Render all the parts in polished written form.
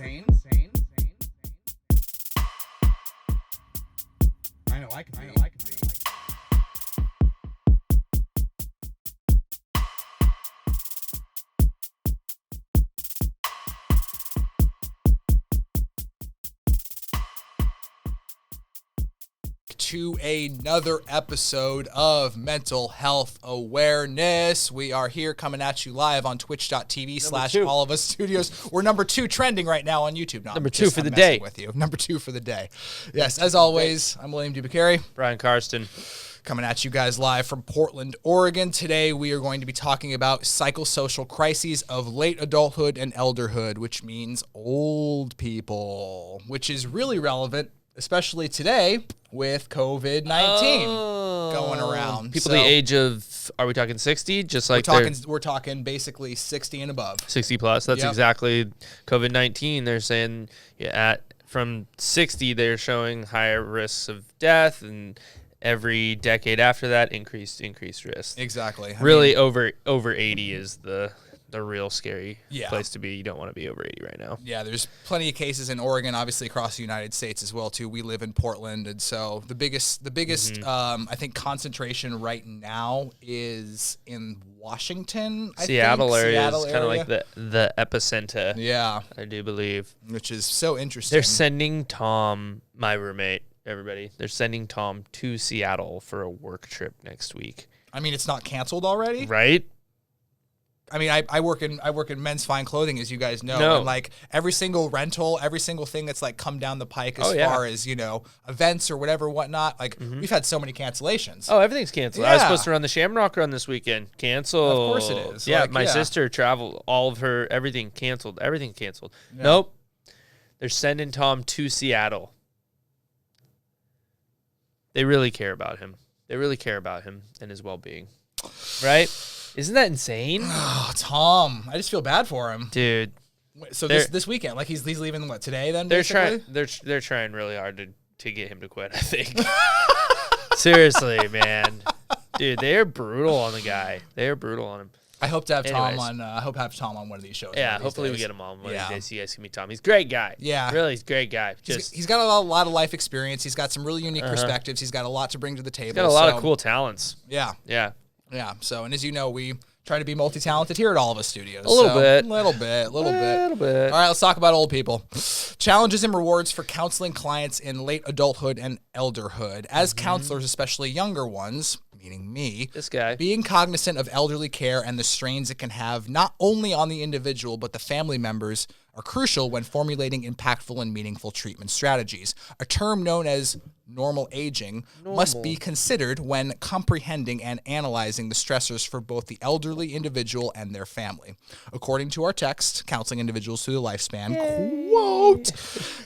I know I can be. To another episode of Mental Health Awareness. We are here coming at you live on twitch.tv/all of us studios. We're number 2 trending right now on YouTube. No, number 2 for the day. With you. Number 2 for the day. Yes, as always, I'm William DeBucari. Brian Karsten. Coming at you guys live from Portland, Oregon. Today we are going to be talking about psychosocial crises of late adulthood and elderhood, which means old people, which is really relevant, especially today with COVID-19 going around. People the age of, are we talking 60? Just like we're talking basically 60 and above. 60 plus. That's exactly COVID-19. They're saying from 60, they're showing higher risks of death, and every decade after that, increased risk. Exactly. I mean, over 80 is the real scary place to be. You don't want to be over 80 right now. Yeah, there's plenty of cases in Oregon, obviously across the United States as well too. We live in Portland, and so the biggest I think concentration right now is in Washington, Seattle area is kind of like the epicenter. Yeah, I do believe, which is so interesting. They're sending Tom, my roommate, everybody. They're sending Tom to Seattle for a work trip next week. I mean, it's not canceled already, right? I mean, I work in men's fine clothing, as you guys know. And like every single rental, every single thing that's like come down the pike as far as, events or whatnot. Like we've had so many cancellations. Oh, everything's canceled. Yeah. I was supposed to run the Shamrock Run this weekend. Canceled. Of course it is. Yeah, my sister traveled, all of her, everything canceled. Everything canceled. Yeah. Nope. They're sending Tom to Seattle. They really care about him. They really care about him and his well-being. Right? Isn't that insane? Oh, Tom. I just feel bad for him. Dude. So this weekend, like he's leaving today then, they're basically? They're trying really hard to get him to quit, I think. Seriously, man. Dude, they are brutal on the guy. They are brutal on him. I hope to have Tom on. I hope to have Tom on one of these shows. Yeah, hopefully we get him on one of these days. You guys can meet Tom. He's a great guy. Yeah, really, he's a great guy. He's got a lot of life experience. He's got some really unique perspectives. He's got a lot to bring to the table. He's got a lot of cool talents. Yeah. Yeah. So, and as you know, we try to be multi-talented here at all of us studios. A little bit. All right, let's talk about old people. Challenges and rewards for counseling clients in late adulthood and elderhood. As counselors, especially younger ones, meaning me, this guy, being cognizant of elderly care and the strains it can have not only on the individual but the family members are crucial when formulating impactful and meaningful treatment strategies. A term known as normal aging must be considered when comprehending and analyzing the stressors for both the elderly individual and their family. According to our text, Counseling Individuals Through the Lifespan, quote,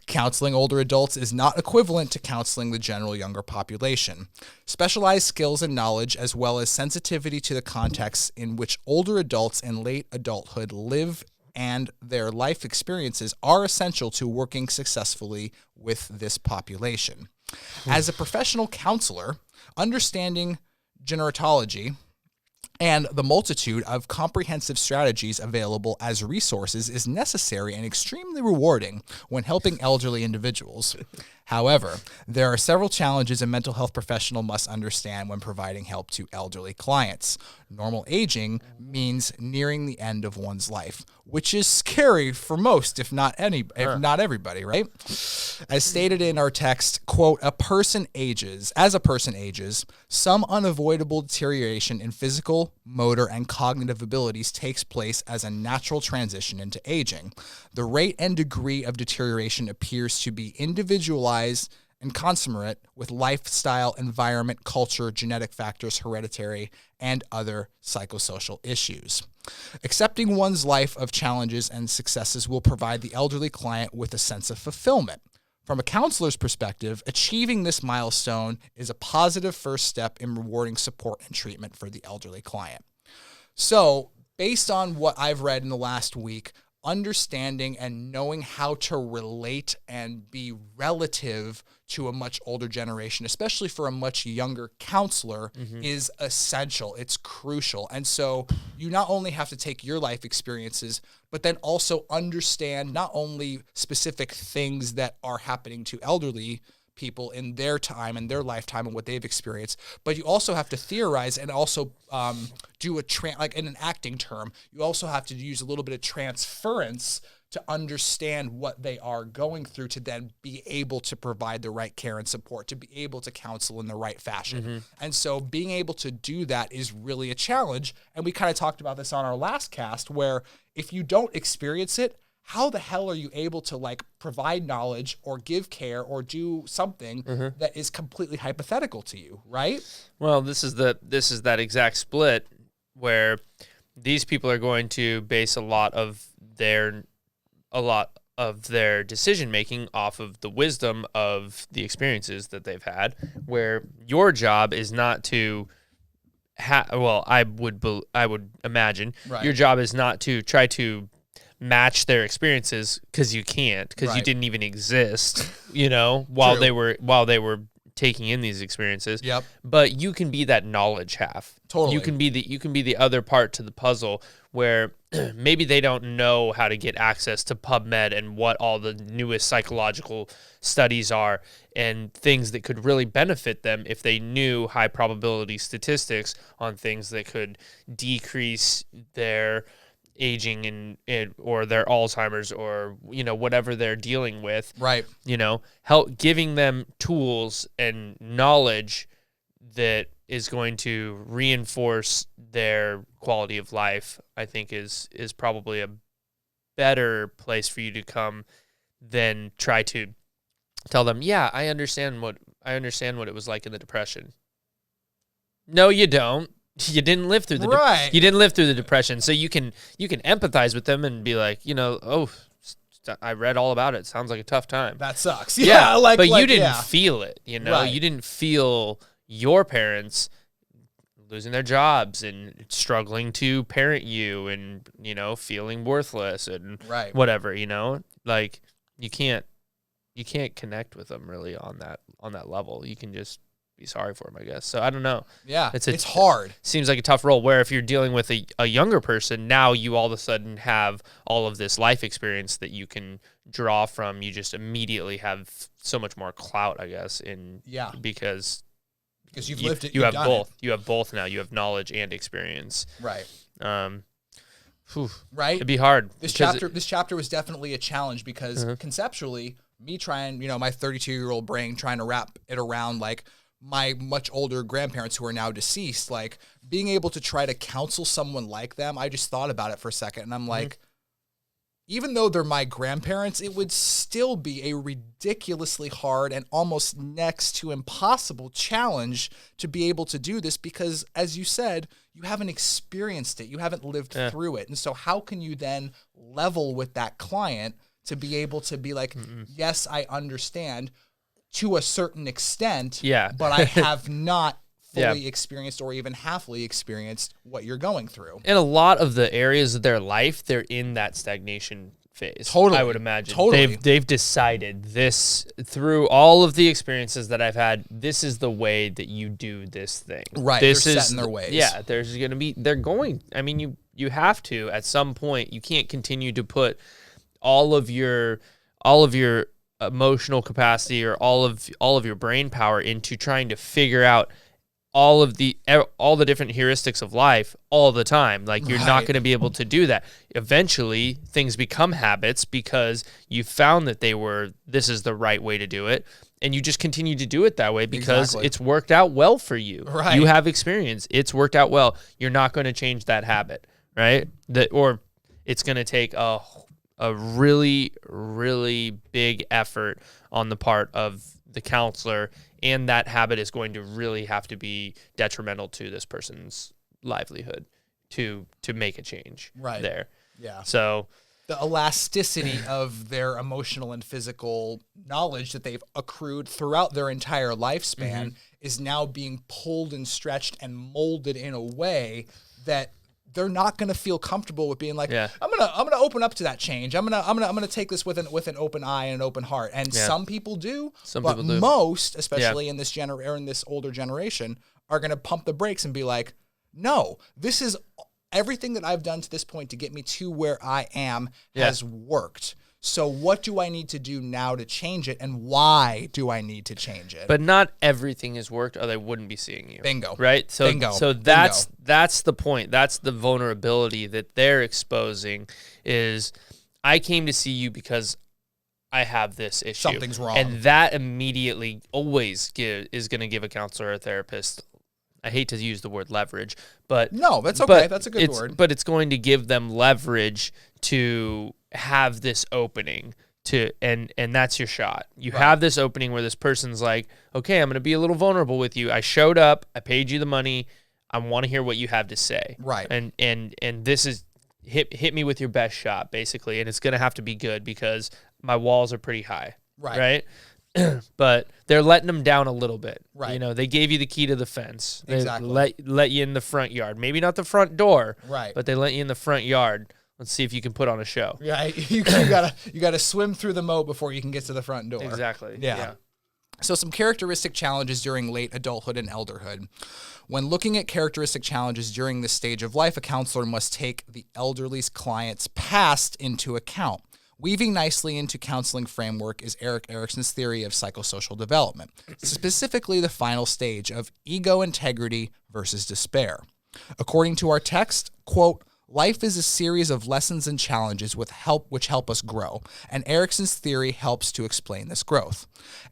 counseling older adults is not equivalent to counseling the general younger population. Specialized skills and knowledge, as well as sensitivity to the contexts in which older adults in late adulthood live and their life experiences, are essential to working successfully with this population. As a professional counselor, understanding gerontology and the multitude of comprehensive strategies available as resources is necessary and extremely rewarding when helping elderly individuals. However, there are several challenges a mental health professional must understand when providing help to elderly clients. Normal aging means nearing the end of one's life, which is scary for most, if not everybody, right? As stated in our text, quote, as a person ages, some unavoidable deterioration in physical, motor, and cognitive abilities takes place as a natural transition into aging. The rate and degree of deterioration appears to be individualized and consummate with lifestyle, environment, culture, genetic factors, hereditary, and other psychosocial issues. Accepting one's life of challenges and successes will provide the elderly client with a sense of fulfillment. From a counselor's perspective, achieving this milestone is a positive first step in rewarding support and treatment for the elderly client. So, based on what I've read in the last week, understanding and knowing how to relate and be relative to a much older generation, especially for a much younger counselor, is essential. It's crucial. And so you not only have to take your life experiences, but then also understand not only specific things that are happening to elderly people in their time and their lifetime and what they've experienced, but you also have to theorize and also do like in an acting term, you also have to use a little bit of transference to understand what they are going through, to then be able to provide the right care and support, to be able to counsel in the right fashion. And so being able to do that is really a challenge. And we kind of talked about this on our last cast, where if you don't experience it, how the hell are you able to like provide knowledge or give care or do something that is completely hypothetical to you, right? Well, this is that exact split where these people are going to base a lot of their decision making off of the wisdom of the experiences that they've had, where your job is not to I would imagine your job is not to try to match their experiences, because you can't, because you didn't even exist, while they were taking in these experiences. Yep. But you can be that knowledge half. Totally. You can be the other part to the puzzle, where maybe they don't know how to get access to PubMed and what all the newest psychological studies are and things that could really benefit them if they knew high probability statistics on things that could decrease their aging or their Alzheimer's, or whatever they're dealing with, right? Help giving them tools and knowledge that is going to reinforce their quality of life, I think is probably a better place for you to come than try to tell them, yeah, I understand what it was like in the Depression. No, you don't. You didn't live through you didn't live through the Depression, so you can empathize with them and be like, I read all about it. Sounds like a tough time. That sucks. Yeah, but you didn't feel it. Right. You didn't feel your parents losing their jobs and struggling to parent you, and feeling worthless and whatever. Like you can't connect with them really on that level. You can just be sorry for him, I guess. So I don't know. Yeah, it's hard. Seems like a tough role, where if you're dealing with a younger person, now you all of a sudden have all of this life experience that you can draw from. You just immediately have so much more clout, I guess, because you've lived it. You have both. You have both now. You have knowledge and experience. Right. Right. It'd be hard. This chapter was definitely a challenge, because conceptually, me trying, my 32-year-old brain trying to wrap it around like my much older grandparents who are now deceased, like being able to try to counsel someone like them. I just thought about it for a second, and I'm like, even though they're my grandparents, it would still be a ridiculously hard and almost next to impossible challenge to be able to do this, because, as you said, you haven't experienced it. You haven't lived through it. And so how can you then level with that client to be able to be like, yes, I understand to a certain extent, but I have not fully experienced or even halfly experienced what you're going through. In a lot of the areas of their life, they're in that stagnation phase. Totally. I would imagine. Totally. They've decided this through all of the experiences that I've had. This is the way that you do this thing. Right. They're set in their ways. Yeah. You have to, at some point, you can't continue to put all of your emotional capacity or all of your brain power into trying to figure out all the different heuristics of life all the time. Like, you're not going to be able to do that. Eventually, things become habits because you found that this is the right way to do it, and you just continue to do it that way because it's worked out well for you. Right. You have experience. It's worked out well. You're not going to change that habit, right? Or it's going to take a really, really big effort on the part of the counselor, and that habit is going to really have to be detrimental to this person's livelihood to make a change there. Yeah. So the elasticity of their emotional and physical knowledge that they've accrued throughout their entire lifespan is now being pulled and stretched and molded in a way that they're not going to feel comfortable with being like, Yeah. I'm gonna open up to that change. I'm gonna take this with an open eye and an open heart. And some people do, but people do. most, especially in this in this older generation, are gonna pump the brakes and be like, no, this is everything that I've done to this point to get me to where I am has worked. So what do I need to do now to change it, and why do I need to change it? But not everything has worked, or they wouldn't be seeing you. Bingo. Right? So, Bingo. So that's the point. That's the vulnerability that they're exposing is, I came to see you because I have this issue. Something's wrong. And that immediately always is going to give a counselor or a therapist, I hate to use the word leverage, but... No, that's okay. That's a good word. But it's going to give them leverage to have this opening and that's your shot. You have this opening where this person's like, okay, I'm going to be a little vulnerable with you. I showed up, I paid you the money, I want to hear what you have to say. Right. And this is hit me with your best shot, basically, and it's going to have to be good because my walls are pretty high. Right? But they're letting them down a little bit. Right. You know, they gave you the key to the fence. They Exactly. let you in the front yard. Maybe not the front door. Right. But they let you in the front yard. Let's see if you can put on a show. Yeah, you gotta swim through the moat before you can get to the front door. Exactly. Yeah. So some characteristic challenges during late adulthood and elderhood. When looking at characteristic challenges during this stage of life, a counselor must take the elderly's client's past into account. Weaving nicely into counseling framework is Erik Erikson's theory of psychosocial development, specifically the final stage of ego integrity versus despair. According to our text, quote, life is a series of lessons and challenges which help us grow, and Erikson's theory helps to explain this growth.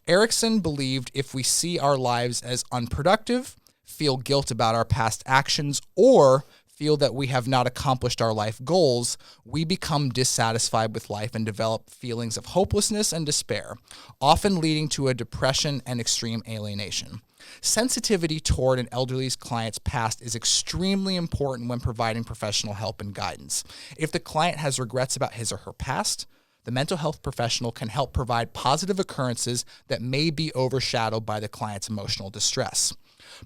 Erikson believed if we see our lives as unproductive, feel guilt about our past actions, or feel that we have not accomplished our life goals, we become dissatisfied with life and develop feelings of hopelessness and despair, often leading to a depression and extreme alienation. Sensitivity toward an elderly client's past is extremely important when providing professional help and guidance. If the client has regrets about his or her past, the mental health professional can help provide positive occurrences that may be overshadowed by the client's emotional distress.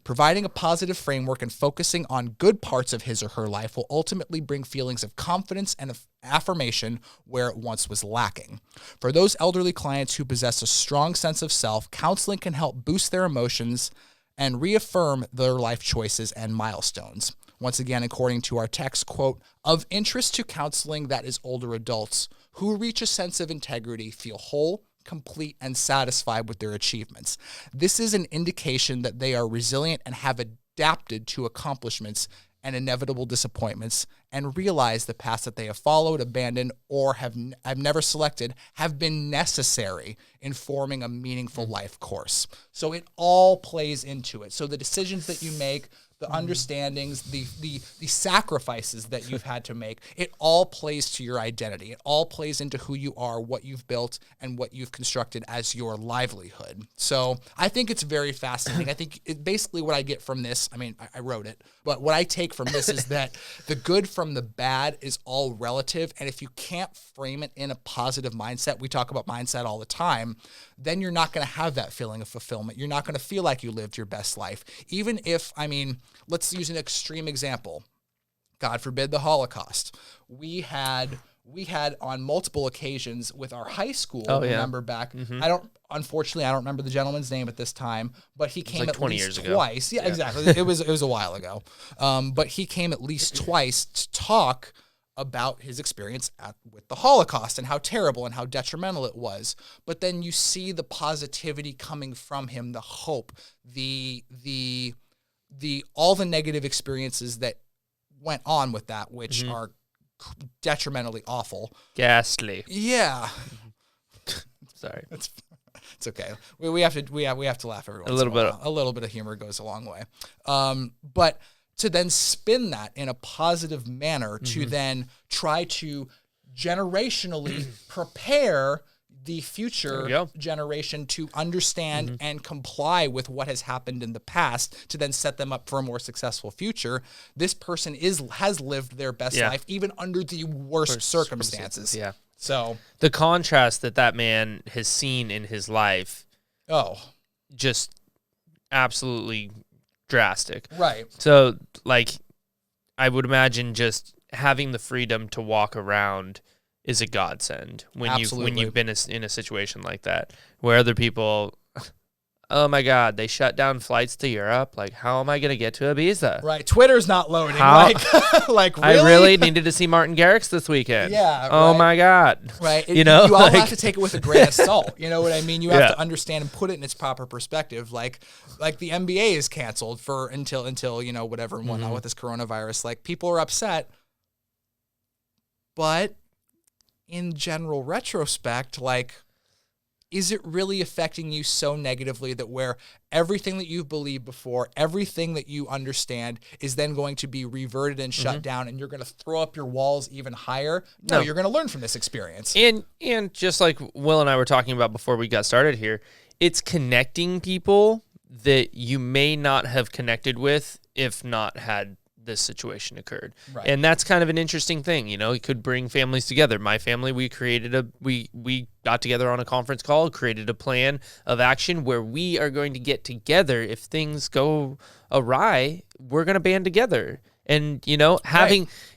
Providing a positive framework and focusing on good parts of his or her life will ultimately bring feelings of confidence and of affirmation where it once was lacking. For those elderly clients who possess a strong sense of self, counseling can help boost their emotions and reaffirm their life choices and milestones. Once again, according to our text, quote, of interest to counseling that is older adults who reach a sense of integrity, feel whole, complete, and satisfied with their achievements. This is an indication that they are resilient and have adapted to accomplishments and inevitable disappointments, and realize the paths that they have followed, abandoned, or have never selected have been necessary in forming a meaningful life course. So it all plays into it. So the decisions that you make, the understandings, the sacrifices that you've had to make, it all plays to your identity. It all plays into who you are, what you've built, and what you've constructed as your livelihood. So I think it's very fascinating. I think basically what I get from this, I mean, I wrote it, but what I take from this is that the good from the bad is all relative. And if you can't frame it in a positive mindset, we talk about mindset all the time, then you're not going to have that feeling of fulfillment. You're not going to feel like you lived your best life. Even if, I mean, let's use an extreme example. God forbid the Holocaust. We had on multiple occasions with our high school, remember back, unfortunately, I don't remember the gentleman's name at this time, but he came at 20 least years ago. twice. Yeah, exactly. It was a while ago. But he came at least twice to talk about his experience with the Holocaust and how terrible and how detrimental it was. But then you see the positivity coming from him, the hope, the all the negative experiences that went on with that, which are detrimentally awful. Ghastly. Yeah. Sorry. It's okay. We have to laugh every once in a while. A little bit of humor goes a long way. But to then spin that in a positive manner, to then try to generationally prepare the future generation to understand and comply with what has happened in the past, to then set them up for a more successful future. This person has lived their best life, even under the worst circumstances. Yeah. So the contrast that man has seen in his life, just absolutely drastic. Right. So, like, I would imagine just having the freedom to walk around is a godsend when you've been in a situation like that where other people, oh my God, they shut down flights to Europe. Like, how am I going to get to Ibiza? Right. Twitter's not loading. Like really? I really needed to see Martin Garrix this weekend. Yeah. Oh my God. Right. You know, you all have to take it with a grain of salt. You know what I mean? You have Yeah. to understand and put it in its proper perspective. Like the NBA is canceled for until whatever and whatnot with this coronavirus. Like, people are upset, but in general retrospect, like, is it really affecting you so negatively that where everything that you've believed before, everything that you understand is then going to be reverted and shut down, and you're going to throw up your walls even higher? No, you're going to learn from this experience. And just like Will and I were talking about before we got started here, it's connecting people that you may not have connected with if not had this situation occurred. Right. And that's kind of an interesting thing. You know, it could bring families together. My family, we got together on a conference call, created a plan of action where we are going to get together. If things go awry, we're going to band together. And, you know,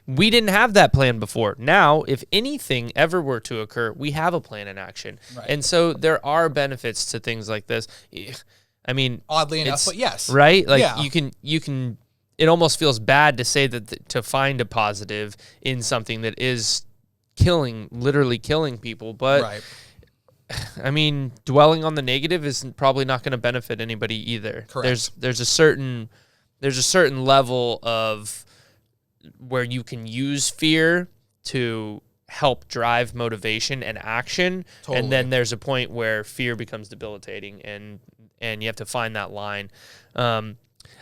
we didn't have that plan before. Now, if anything ever were to occur, we have a plan in action. Right. And so there are benefits to things like this. I mean, oddly enough, but yes. Right? Like, you can it almost feels bad to say that to find a positive in something that is literally killing people. But right. I mean, dwelling on the negative is probably not going to benefit anybody either. Correct. There's a certain level of where you can use fear to help drive motivation and action. Totally. And then there's a point where fear becomes debilitating, and you have to find that line.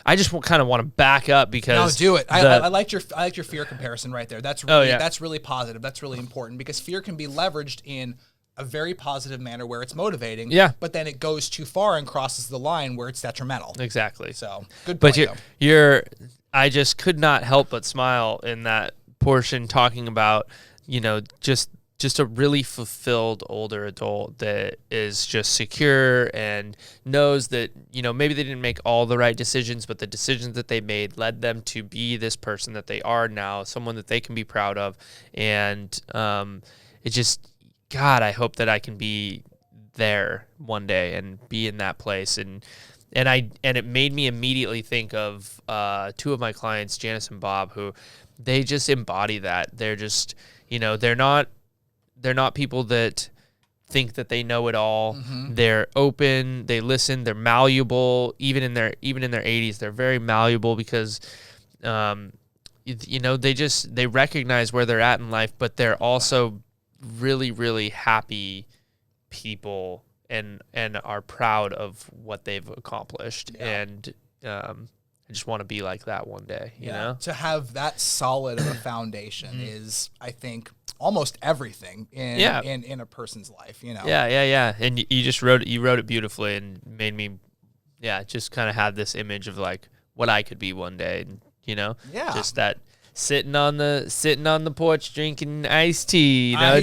I just kind of want to back up because no, do it. I liked your fear comparison right there. That's really that's really positive. That's really important because fear can be leveraged in a very positive manner where it's motivating. Yeah. But then it goes too far and crosses the line where it's detrimental. Exactly. So good point. But I just could not help but smile in that portion talking about, you know, just a really fulfilled older adult that is just secure and knows that, you know, maybe they didn't make all the right decisions, but the decisions that they made led them to be this person that they are now, someone that they can be proud of. And it just, God, I hope that I can be there one day and be in that place. And it made me immediately think of two of my clients, Janice and Bob, who they just embody that. They're just, you know, they're not people that think that they know it all. Mm-hmm. They're open, they listen, they're malleable. Even in their 80s, they're very malleable because, you know, they recognize where they're at in life, but they're also really, really happy people and are proud of what they've accomplished. Yeah. And I just want to be like that one day, you know? To have that solid of a foundation is, I think, almost everything in a person's life, you know? Yeah. And you just wrote it beautifully and made me, just kind of have this image of like what I could be one day, and, you know? Yeah. Just that sitting on the porch drinking iced tea, you know,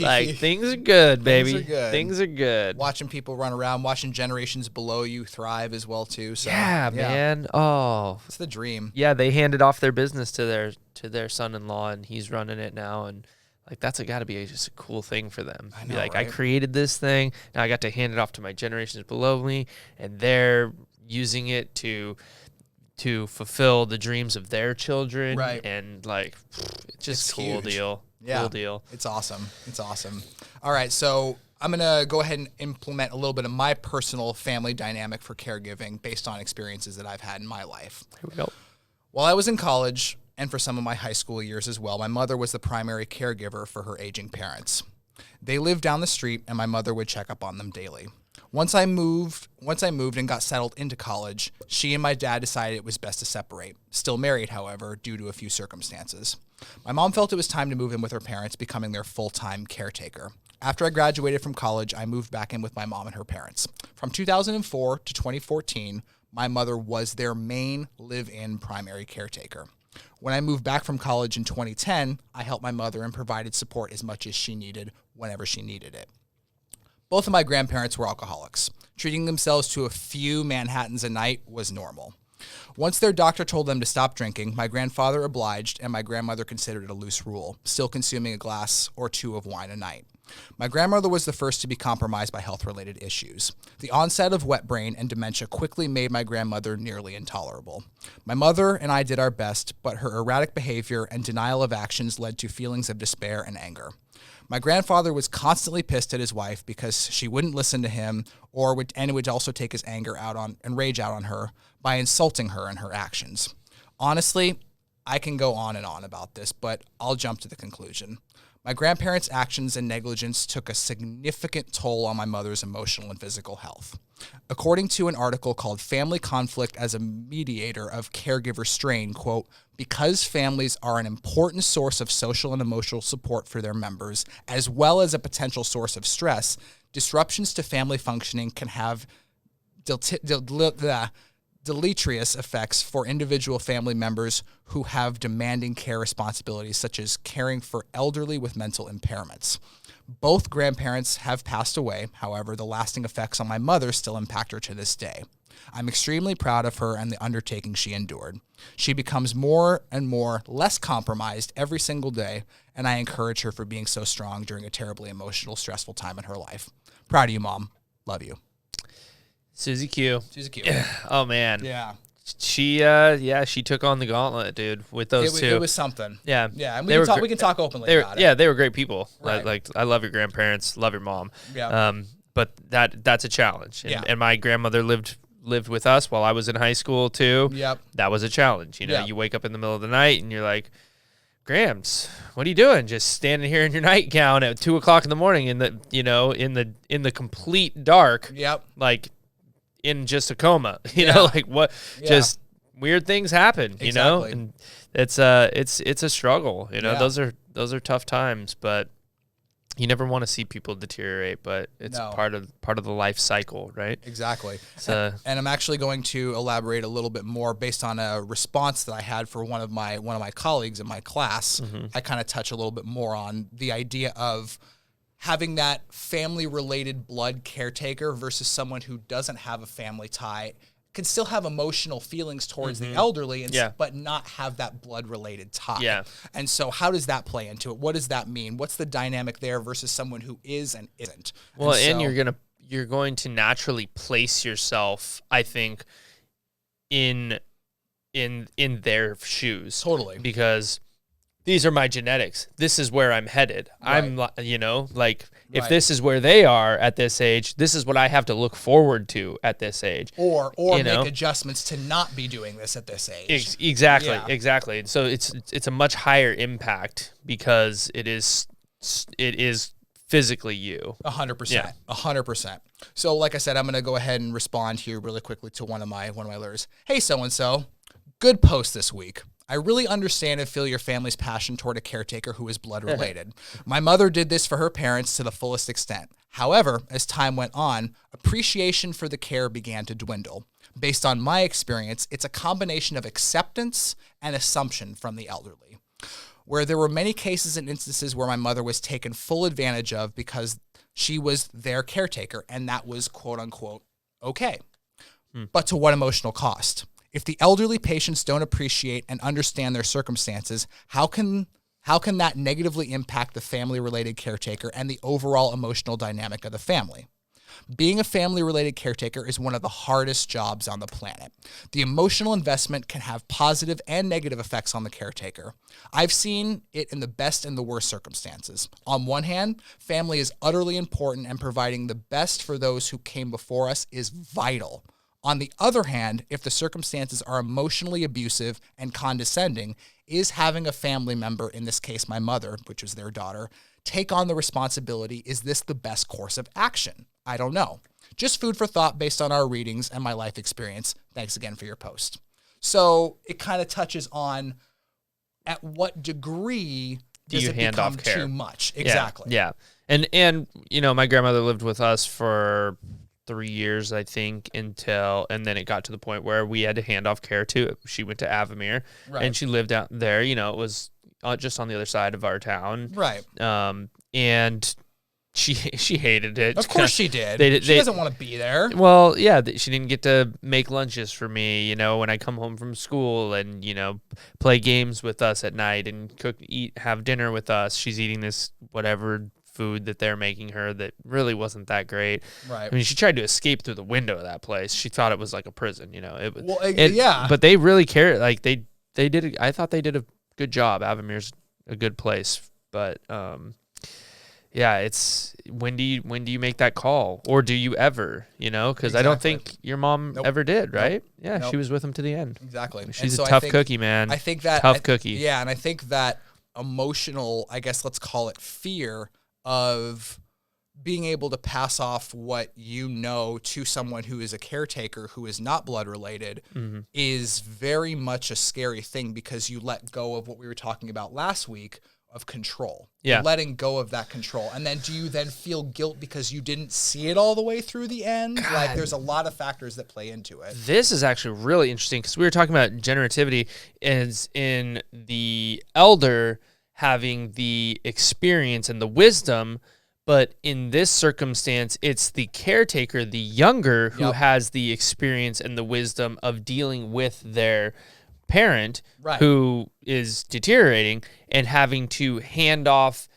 like things are good, baby. Things are good. Watching people run around, watching generations below you thrive as well too. So yeah, man. Oh, it's the dream. Yeah, they handed off their business to their son-in-law, and he's running it now, and like that's got to be just a cool thing for them. I know, be like, right? I created this thing, now I got to hand it off to my generations below me, and they're using it to fulfill the dreams of their children. Right. And like, it's just cool deal. Yeah. Cool deal. It's awesome. All right. So I'm going to go ahead and implement a little bit of my personal family dynamic for caregiving based on experiences that I've had in my life. Here we go. While I was in college and for some of my high school years as well, my mother was the primary caregiver for her aging parents. They lived down the street and my mother would check up on them daily. Once I moved and got settled into college, she and my dad decided it was best to separate. Still married, however, due to a few circumstances. My mom felt it was time to move in with her parents, becoming their full-time caretaker. After I graduated from college, I moved back in with my mom and her parents. From 2004 to 2014, my mother was their main live-in primary caretaker. When I moved back from college in 2010, I helped my mother and provided support as much as she needed whenever she needed it. Both of my grandparents were alcoholics. Treating themselves to a few Manhattans a night was normal. Once their doctor told them to stop drinking, my grandfather obliged, and my grandmother considered it a loose rule, still consuming a glass or two of wine a night. My grandmother was the first to be compromised by health-related issues. The onset of wet brain and dementia quickly made my grandmother nearly intolerable. My mother and I did our best, but her erratic behavior and denial of actions led to feelings of despair and anger. My grandfather was constantly pissed at his wife because she wouldn't listen to him, and would also take his anger out on and rage out on her by insulting her and her actions. Honestly, I can go on and on about this, but I'll jump to the conclusion. My grandparents' actions and negligence took a significant toll on my mother's emotional and physical health. According to an article called Family Conflict as a Mediator of Caregiver Strain, quote, because families are an important source of social and emotional support for their members, as well as a potential source of stress, disruptions to family functioning can have deleterious effects for individual family members who have demanding care responsibilities, such as caring for elderly with mental impairments. Both grandparents have passed away. However, the lasting effects on my mother still impact her to this day. I'm extremely proud of her and the undertaking she endured. She becomes more and more less compromised every single day, and I encourage her for being so strong during a terribly emotional, stressful time in her life. Proud of you, Mom. Love you. Susie Q. Susie Q. Oh, man. Yeah. She took on the gauntlet, dude, with those two. It was something. Yeah. Yeah, and we can talk openly about it. Yeah, they were great people. Right. I love your grandparents, love your mom. Yeah. But that's a challenge. And my grandmother lived with us while I was in high school too. Yep. That was a challenge. Yep. You wake up in the middle of the night and you're like, Grams, what are you doing? Just standing here in your nightgown at 2:00 in the morning in the complete dark. Yep. Like in just a coma. You know, like what? Yeah. Just weird things happen. You know, and it's a struggle. You know, those are tough times, but you never want to see people deteriorate, but it's part of the life cycle, right? Exactly. So, and I'm actually going to elaborate a little bit more based on a response that I had for one of my colleagues in my class. Mm-hmm. I kind of touch a little bit more on the idea of having that family-related blood caretaker versus someone who doesn't have a family tie, can still have emotional feelings towards the elderly, but not have that blood-related tie. Yeah. And so how does that play into it? What does that mean? What's the dynamic there versus someone who is and isn't? Well, and you're going to naturally place yourself, I think, in their shoes. Totally. Because these are my genetics. This is where I'm headed. Right. If this is where they are at this age, this is what I have to look forward to at this age. Or make adjustments to not be doing this at this age. Exactly. So it's a much higher impact because it is physically you. 100%. 100%. So like I said, I'm going to go ahead and respond here really quickly to one of my letters. Hey, so-and-so, good post this week. I really understand and feel your family's passion toward a caretaker who is blood related. My mother did this for her parents to the fullest extent. However, as time went on, appreciation for the care began to dwindle. Based on my experience, it's a combination of acceptance and assumption from the elderly, where there were many cases and instances where my mother was taken full advantage of because she was their caretaker, and that was quote unquote okay. But to what emotional cost? If the elderly patients don't appreciate and understand their circumstances, how can that negatively impact the family-related caretaker and the overall emotional dynamic of the family? Being a family-related caretaker is one of the hardest jobs on the planet. The emotional investment can have positive and negative effects on the caretaker. I've seen it in the best and the worst circumstances. On one hand, family is utterly important, and providing the best for those who came before us is vital. On the other hand, if the circumstances are emotionally abusive and condescending, is having a family member, in this case my mother, which was their daughter, take on the responsibility, is this the best course of action? I don't know. Just food for thought based on our readings and my life experience. Thanks again for your post. So it kind of touches on at what degree does it become too much? Exactly. Yeah. And my grandmother lived with us for 3 years, I think, and then it got to the point where we had to hand off care to. She went to Avamere, and she lived out there. It was just on the other side of our town, right? And she hated it. Of course she did. She doesn't want to be there. Well, yeah, she didn't get to make lunches for me, when I come home from school and, play games with us at night and have dinner with us. She's eating this whatever food that they're making her that really wasn't that great. Right. I mean, she tried to escape through the window of that place. She thought it was like a prison, yeah. But they really cared. Like they did. I thought they did a good job. Avamir's a good place, but yeah, it's when do you make that call, or do you ever? Because I don't think your mom ever did, right? Nope. Yeah, she was with him to the end. Exactly. She's a tough cookie, man. I think that tough cookie. Yeah, and I think that emotional, I guess let's call it fear of being able to pass off what to someone who is a caretaker who is not blood related is very much a scary thing, because you let go of what we were talking about last week of control. Yeah. You're letting go of that control. And then do you then feel guilt because you didn't see it all the way through the end? God. Like there's a lot of factors that play into it. This is actually really interesting, because we were talking about generativity as in the elder having the experience and the wisdom, but in this circumstance, it's the caretaker, the younger, who has the experience and the wisdom of dealing with their parent who is deteriorating, and having to hand off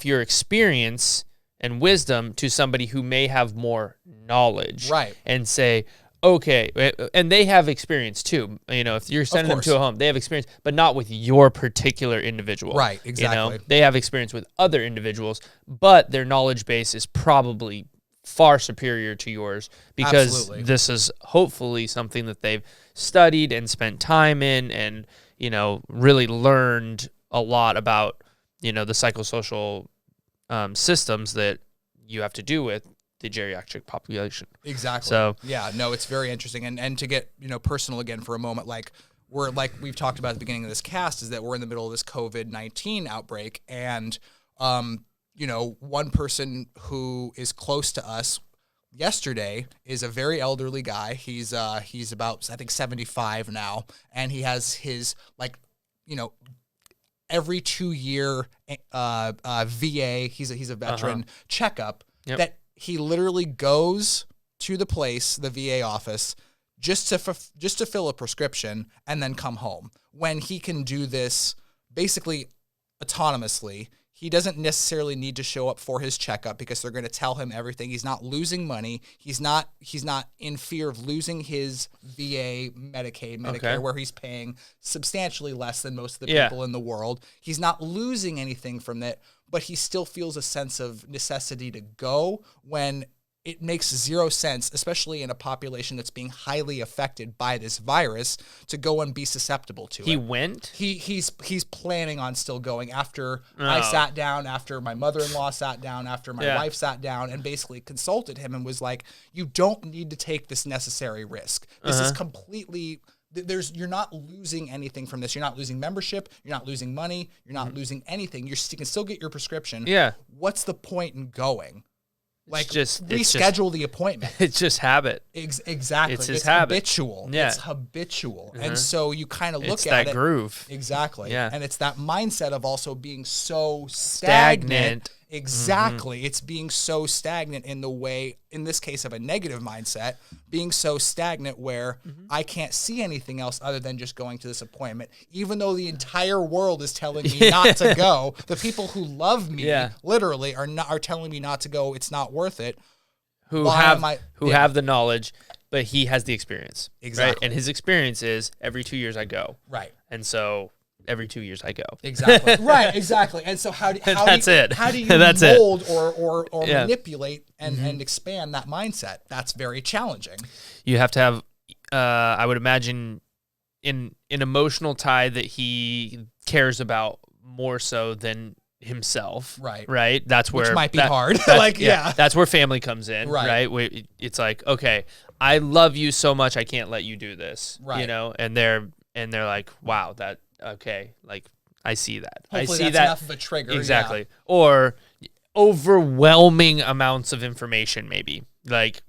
your experience and wisdom to somebody who may have more knowledge, and say, okay, and they have experience too. If you're sending them to a home, they have experience, but not with your particular individual. Right, exactly. They have experience with other individuals, but their knowledge base is probably far superior to yours, because this is hopefully something that they've studied and spent time in, and really learned a lot about the psychosocial systems that you have to do with the geriatric population. Exactly. So yeah, no, it's very interesting. And to get personal again for a moment, like we've talked about at the beginning of this cast, is that we're in the middle of this COVID-19 outbreak, and one person who is close to us yesterday is a very elderly guy. He's about, I think, 75 now, and he has his every 2-year VA. He's a veteran checkup that he literally goes to the VA office, just to fill a prescription and then come home, when he can do this basically autonomously. He doesn't necessarily need to show up for his checkup, because they're going to tell him everything. He's not losing money. He's not in fear of losing his VA Medicare, where he's paying substantially less than most of the people in the world. He's not losing anything from it, but he still feels a sense of necessity to go, when it makes zero sense, especially in a population that's being highly affected by this virus, to go and be susceptible to it. He went? He's planning on still going after I sat down, after my mother-in-law sat down, after my wife sat down, and basically consulted him and was like, you don't need to take this necessary risk. This is completely... You're not losing anything from this. You're not losing membership. You're not losing money. You're not losing anything. You can still get your prescription. Yeah. What's the point in going? Reschedule the appointment. It's just habit. Exactly. It's his habit. Habitual. Yeah. It's habitual. And so you kind of look it's at that groove. Exactly. Yeah. And it's that mindset of also being so stagnant. Exactly. It's being so stagnant in the way, in this case of a negative mindset, being so stagnant where I can't see anything else other than just going to this appointment, even though the entire world is telling me not to go. The people who love me literally are telling me not to go. It's not worth it. Who have the knowledge, but he has the experience. Exactly. Right? And his experience is every 2 years I go. Right. And so every 2 years I go. Exactly. Right, exactly. And so how do you mold or manipulate and expand that mindset? That's very challenging. You have to have, I would imagine, an emotional tie that he cares about more so than himself. Right. That's where, which might be hard. That's where family comes in. Right. It's like, okay, I love you so much, I can't let you do this. Right. And they're like, wow, okay, like I see that. Hopefully I see that's enough of a trigger. Exactly. Yeah. Or overwhelming amounts of information, maybe. Like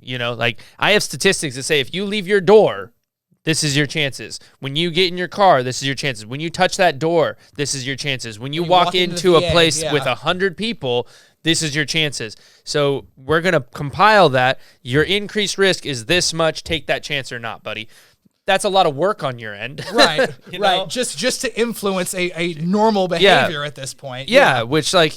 I have statistics that say if you leave your door this is your chances. When you get in your car, this is your chances. When you touch that door, this is your chances. When you walk into a place with 100 people, this is your chances. So we're going to compile that. Your increased risk is this much. Take that chance or not, buddy. That's a lot of work on your end. Right, right. Just to influence a normal behavior at this point. Yeah, which like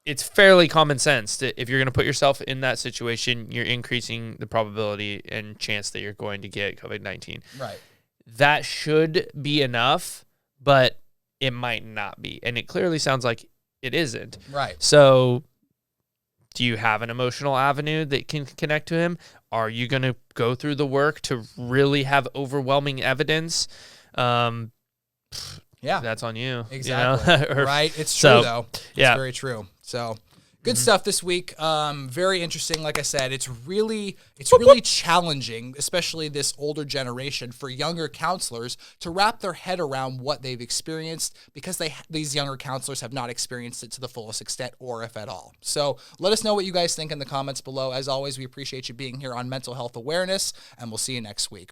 it's fairly common sense that if you're going to put yourself in that situation, you're increasing the probability and chance that you're going to get COVID-19. Right. That should be enough, but it might not be. And it clearly sounds like it isn't. Right. So do you have an emotional avenue that can connect to him? Are you going to go through the work to really have overwhelming evidence? Yeah. That's on you. Exactly. You know? Right. It's true, though. It's very true. So good stuff this week. Very interesting. Like I said, it's really challenging, especially this older generation, for younger counselors to wrap their head around what they've experienced, because these younger counselors have not experienced it to the fullest extent, or if at all. So let us know what you guys think in the comments below. As always, we appreciate you being here on Mental Health Awareness, and we'll see you next week.